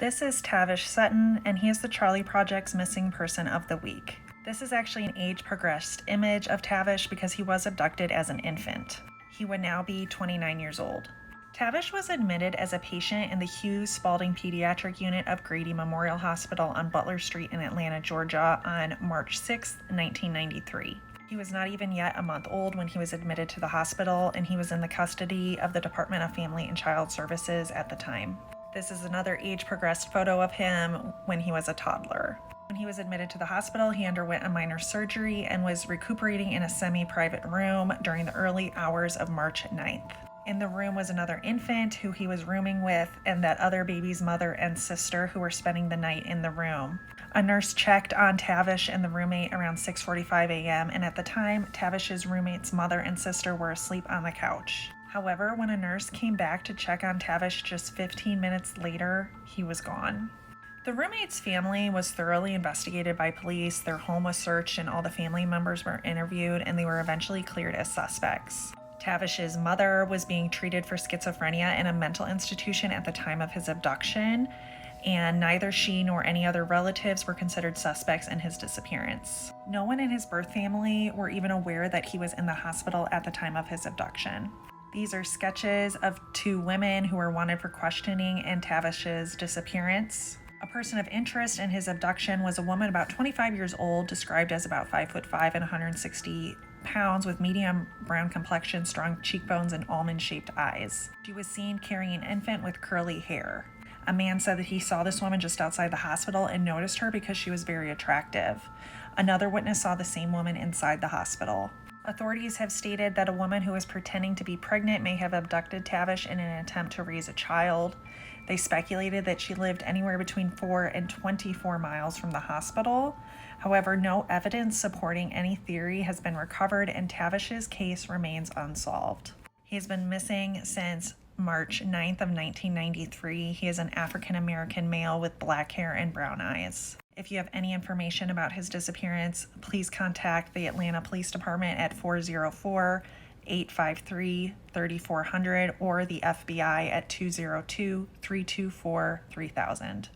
This is Tavish Sutton, and he is the Charlie Project's Missing Person of the Week. This is actually an age-progressed image of Tavish because he was abducted as an infant. He would now be 29 years old. Tavish was admitted as a patient in the Hughes Spalding Pediatric Unit of Grady Memorial Hospital on Butler Street in Atlanta, Georgia on March 6, 1993. He was not even yet a month old when he was admitted to the hospital, and he was in the custody of the Department of Family and Child Services at the time. This is another age-progressed photo of him when he was a toddler. When he was admitted to the hospital, he underwent a minor surgery and was recuperating in a semi-private room during the early hours of March 9th. In the room was another infant who he was rooming with, and that other baby's mother and sister who were spending the night in the room. A nurse checked on Tavish and the roommate around 6:45 a.m., and at the time, Tavish's roommate's mother and sister were asleep on the couch. However, when a nurse came back to check on Tavish just 15 minutes later, he was gone. The roommate's family was thoroughly investigated by police, their home was searched, and all the family members were interviewed, and they were eventually cleared as suspects. Tavish's mother was being treated for schizophrenia in a mental institution at the time of his abduction, and neither she nor any other relatives were considered suspects in his disappearance. No one in his birth family were even aware that he was in the hospital at the time of his abduction. These are sketches of two women who were wanted for questioning in Tavish's disappearance. A person of interest in his abduction was a woman about 25 years old, described as about 5'5" and 160 pounds, with medium brown complexion, strong cheekbones, and almond-shaped eyes. She was seen carrying an infant with curly hair. A man said that he saw this woman just outside the hospital and noticed her because she was very attractive. Another witness saw the same woman inside the hospital. Authorities have stated that a woman who was pretending to be pregnant may have abducted Tavish in an attempt to raise a child. They speculated that she lived anywhere between 4 and 24 miles from the hospital. However, no evidence supporting any theory has been recovered, and Tavish's case remains unsolved. He has been missing since March 9th of 1993. He is an African-American male with black hair and brown eyes. If you have any information about his disappearance, please contact the Atlanta Police Department at 404-853-3400 or the FBI at 202-324-3000.